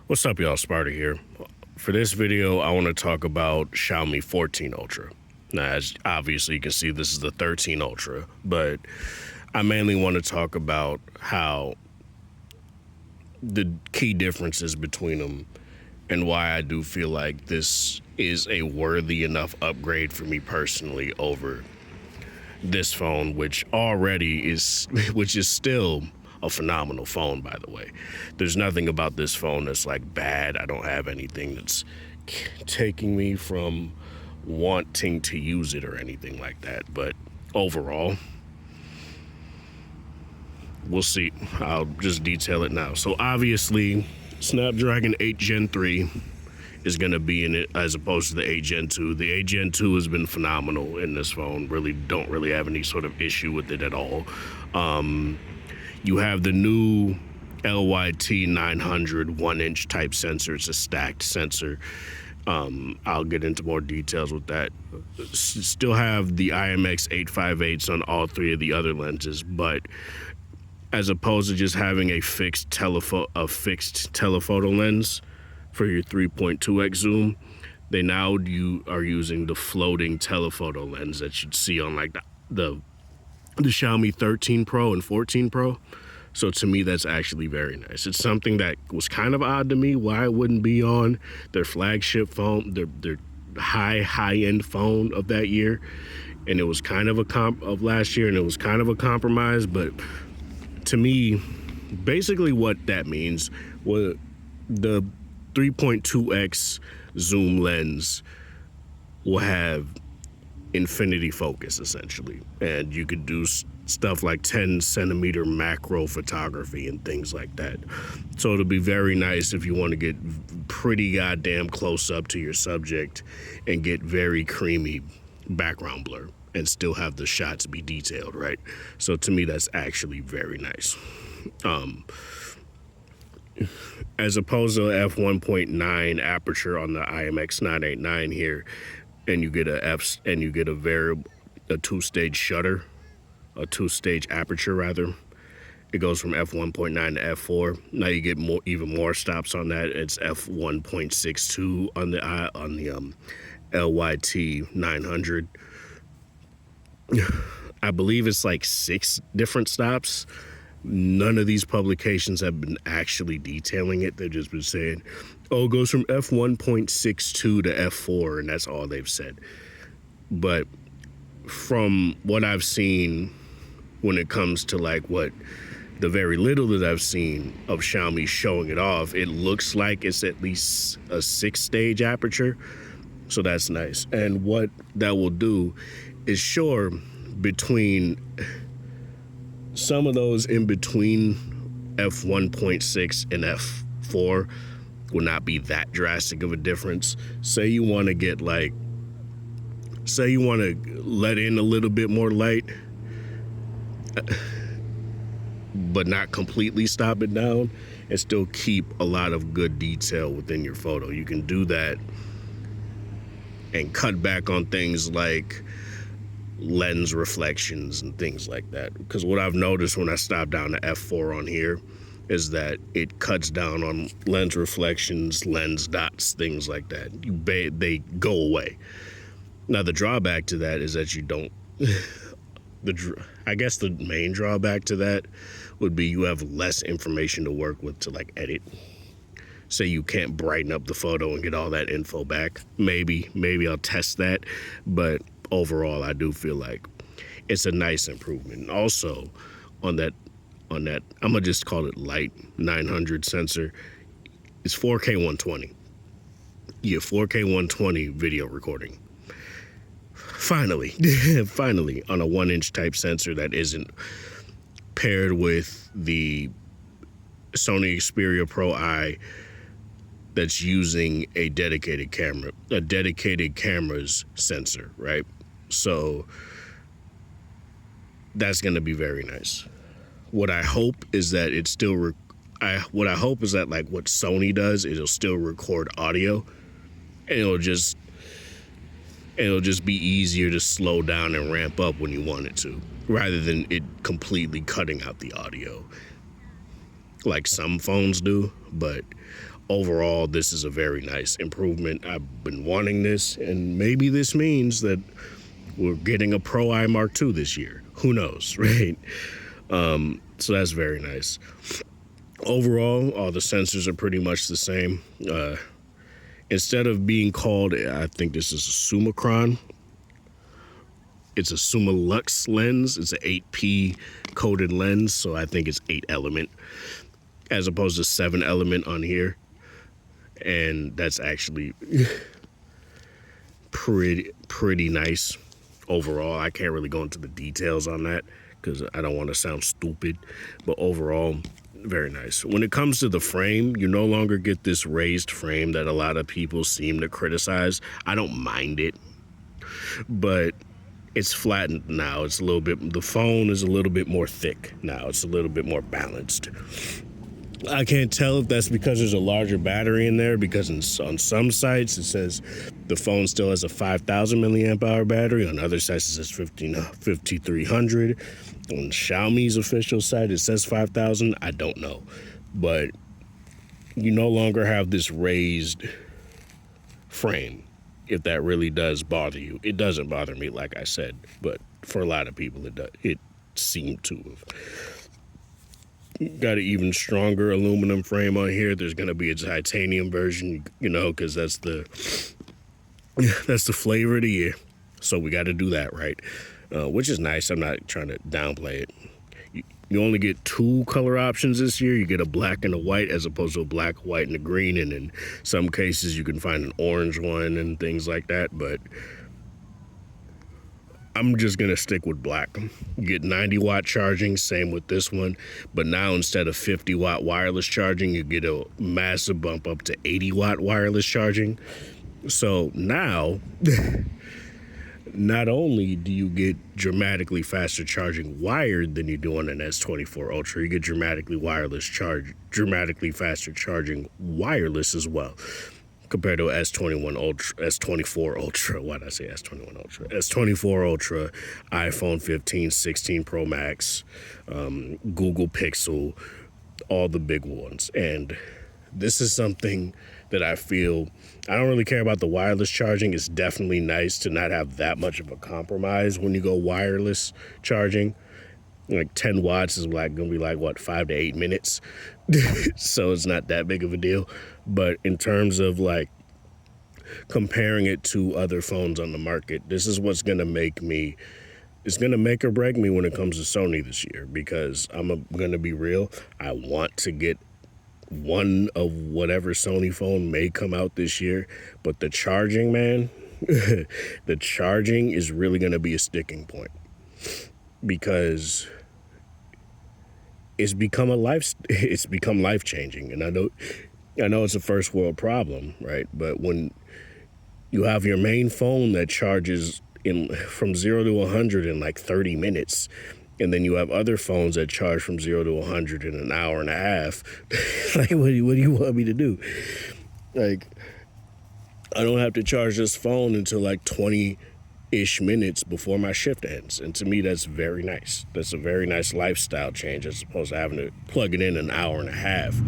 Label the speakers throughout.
Speaker 1: What's up, y'all? Sparta here. For this video, I want to talk about Xiaomi 14 Ultra. Now, as obviously you can see, this is the 13 Ultra, but I mainly want to talk about how the key differences between them and why I do feel like this is a worthy enough upgrade for me personally over this phone, which is still a phenomenal phone, by the way. There's nothing about this phone that's like bad. I don't have anything that's taking me from wanting to use it or anything like that. But overall, we'll see. I'll just detail it now. So obviously, Snapdragon 8 Gen 3 is going to be in it as opposed to the 8 Gen 2. The 8 Gen 2 has been phenomenal in this phone. Don't really have any sort of issue with it at all. You have the new LYT 900 1-inch type sensor. It's a stacked sensor. I'll get into more details with that. Still have the IMX 858s on all three of the other lenses, but as opposed to just having a fixed telephoto lens for your 3.2x zoom, they now are using the floating telephoto lens that you'd see on like the Xiaomi 13 Pro and 14 Pro. So to me, that's actually very nice. It's something that was kind of odd to me why it wouldn't be on their flagship phone, their high-end phone of that year. And it was kind of of last year, and it was kind of a compromise. But to me, basically what that means was the 3.2x zoom lens will have infinity focus essentially, and you could do stuff like 10 centimeter macro photography and things like that. So it'll be very nice if you want to get pretty goddamn close up to your subject and get very creamy background blur and still have the shots be detailed, right? So to me, that's actually very nice. As opposed to f1.9 aperture on the IMX 989 here, and you get a two-stage shutter, a two-stage aperture rather. It goes from f1.9 to f4. Now you get even more stops on that. It's f1.62 on the LYT 900. I believe it's like 6 different stops. None of these publications have been actually detailing it. They've just been saying, oh, it goes from f1.62 to f4, and that's all they've said. But from what I've seen when it comes to like what the very little that I've seen of Xiaomi showing it off, it looks like it's at least a 6-stage aperture. So that's nice. And what that will do is, sure, between some of those in between f1.6 and f4 will not be that drastic of a difference. Say you want to let in a little bit more light, but not completely stop it down and still keep a lot of good detail within your photo. You can do that and cut back on things like lens reflections and things like that. Because what I've noticed when I stop down to f4 on here is that it cuts down on lens reflections, lens dots, things like that. They go away. Now the drawback to that is that you don't. I guess the main drawback to that would be you have less information to work with to like edit. Say you can't brighten up the photo and get all that info back. Maybe I'll test that, but overall, I do feel like it's a nice improvement. And also, on that, I'm gonna just call it light 900 sensor. It's 4K 120. Yeah, 4K 120 video recording. Finally, on a 1-inch type sensor that isn't paired with the Sony Xperia Pro I that's using a dedicated camera's sensor, right? So that's going to be very nice. What I hope is that like what Sony does, it'll still record audio, and it'll just be easier to slow down and ramp up when you want it to, rather than it completely cutting out the audio like some phones do. But overall, this is a very nice improvement. I've been wanting this, and maybe this means that we're getting a Pro I Mark II this year. Who knows, right? So that's very nice. Overall, all the sensors are pretty much the same. Instead of being called, I think this is a Summicron, it's a Summilux lens. It's an 8P coated lens, so I think it's 8 element as opposed to 7 element on here. And that's actually pretty nice overall. I can't really go into the details on that because I don't want to sound stupid, but overall, very nice. When it comes to the frame, you no longer get this raised frame that a lot of people seem to criticize. I don't mind it, but it's flattened now. It's a little bit, the phone is a little bit more thick now. It's a little bit more balanced. I can't tell if that's because there's a larger battery in there, because on some sites it says the phone still has a 5,000 milliamp hour battery. On other sites it says 5,300. On Xiaomi's official site it says 5,000. I don't know. But you no longer have this raised frame, if that really does bother you. It doesn't bother me, like I said, but for a lot of people it does. It seemed to have. Got an even stronger aluminum frame on here. There's going to be a titanium version, you know, because that's the flavor of the year. So we got to do that, right? Which is nice. I'm not trying to downplay it. You only get 2 color options this year. You get a black and a white as opposed to a black, white, and a green. And in some cases, you can find an orange one and things like that. But I'm just going to stick with black. You get 90 watt charging, same with this one. But now instead of 50 watt wireless charging, you get a massive bump up to 80 watt wireless charging. So now, not only do you get dramatically faster charging wired than you do on an S24 Ultra, you get dramatically faster charging wireless as well, compared to S21 Ultra, S24 Ultra. Why did I say S21 Ultra? S24 Ultra, iPhone 15, 16 Pro Max, Google Pixel, all the big ones. And this is something that I feel, I don't really care about the wireless charging. It's definitely nice to not have that much of a compromise when you go wireless charging. Like 10 watts is like gonna be like, what, 5 to 8 minutes? So it's not that big of a deal. But in terms of like comparing it to other phones on the market, this is what's gonna make me, it's gonna make or break me when it comes to Sony this year, because I'm gonna be real. I want to get one of whatever Sony phone may come out this year, but the charging, man, the charging is really gonna be a sticking point, because it's become life changing. And I know it's a first world problem, right? But when you have your main phone that charges from 0 to 100 in like 30 minutes, and then you have other phones that charge from 0 to 100 in an hour and a half, like what do you want me to do? Like, I don't have to charge this phone until like 20-ish minutes before my shift ends. And to me, that's very nice. That's a very nice lifestyle change as opposed to having to plug it in an hour and a half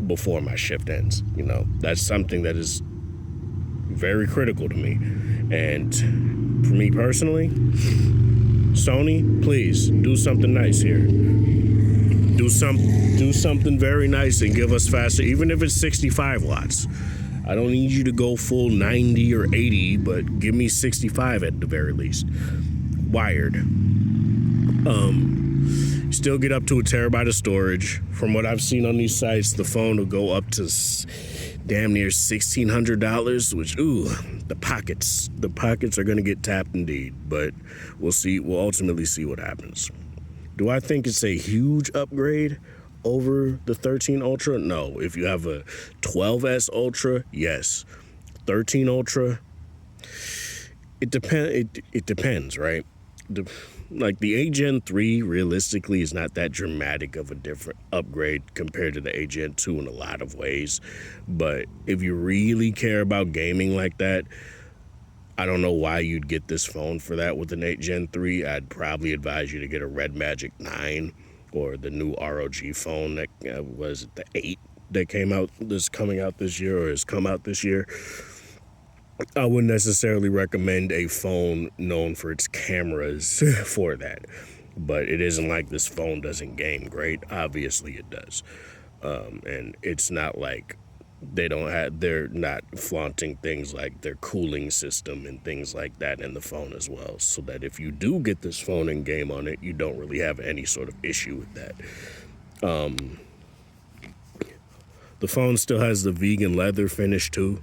Speaker 1: before my shift ends. You know, that's something that is very critical to me. And for me personally, Sony, please do something nice here. Do something very nice and give us faster, even if it's 65 watts. I don't need you to go full 90 or 80, but give me 65 at the very least. Wired. Still get up to a terabyte of storage. From what I've seen on these sites, the phone will go up to damn near $1,600, which, ooh, the pockets are going to get tapped indeed. But we'll see. We'll ultimately see what happens. Do I think it's a huge upgrade over the 13 Ultra? No. If you have a 12S Ultra, yes. 13 Ultra, it depends, right? Like the 8 Gen 3 realistically is not that dramatic of a different upgrade compared to the 8 Gen 2 in a lot of ways. But if you really care about gaming like that, I don't know why you'd get this phone for that with an 8 Gen 3. I'd probably advise you to get a Red Magic 9 or the new ROG phone that was it the 8? that's coming out this year or has come out this year, I wouldn't necessarily recommend a phone known for its cameras for that. But it isn't like this phone doesn't game great. Obviously it does. And it's not like they're not flaunting things like their cooling system and things like that in the phone as well. So that if you do get this phone and game on it, you don't really have any sort of issue with that. The phone still has the vegan leather finish too.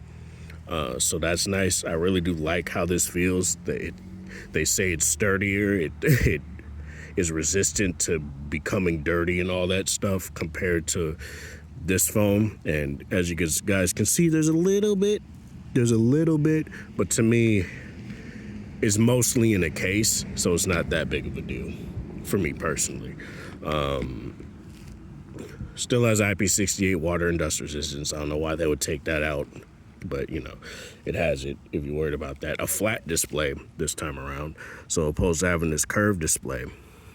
Speaker 1: So that's nice. I really do like how this feels. They say it's sturdier. It is resistant to becoming dirty and all that stuff compared to this phone. And as you guys can see, there's a little bit, but to me, it's mostly in a case, so it's not that big of a deal for me personally. Still has IP68 water and dust resistance. I don't know why they would take that out, but it has it if you're worried about that. A flat display this time around. So opposed to having this curved display,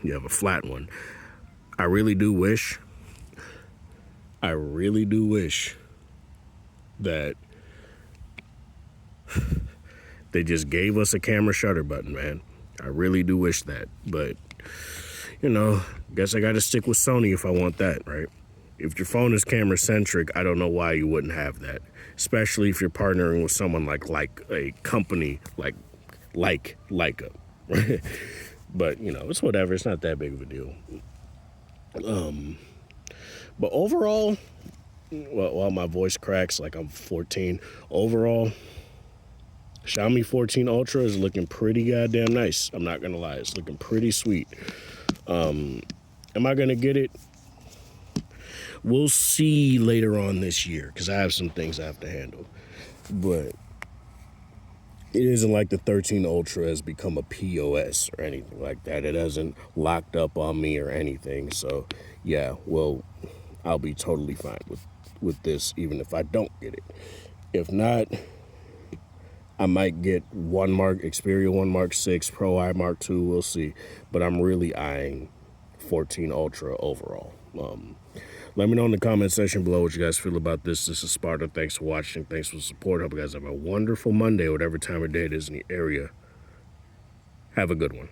Speaker 1: you have a flat one. I really do wish that they just gave us a camera shutter button, man. I really do wish that. But, guess I got to stick with Sony if I want that, right? If your phone is camera centric, I don't know why you wouldn't have that. Especially if you're partnering with someone like a company like Leica. But, it's whatever. It's not that big of a deal. But overall, while my voice cracks like I'm 14, overall, Xiaomi 14 Ultra is looking pretty goddamn nice. I'm not going to lie. It's looking pretty sweet. Am I going to get it? We'll see later on this year because I have some things I have to handle. But it isn't like the 13 Ultra has become a POS or anything like that. It hasn't locked up on me or anything. So, yeah, well, I'll be totally fine with this, even if I don't get it. If not, I might get Xperia 1 Mark 6, Pro I Mark 2, we'll see. But I'm really eyeing 14 Ultra overall. Let me know in the comment section below what you guys feel about this. This is Sparta. Thanks for watching. Thanks for the support. Hope you guys have a wonderful Monday, whatever time of day it is in the area. Have a good one.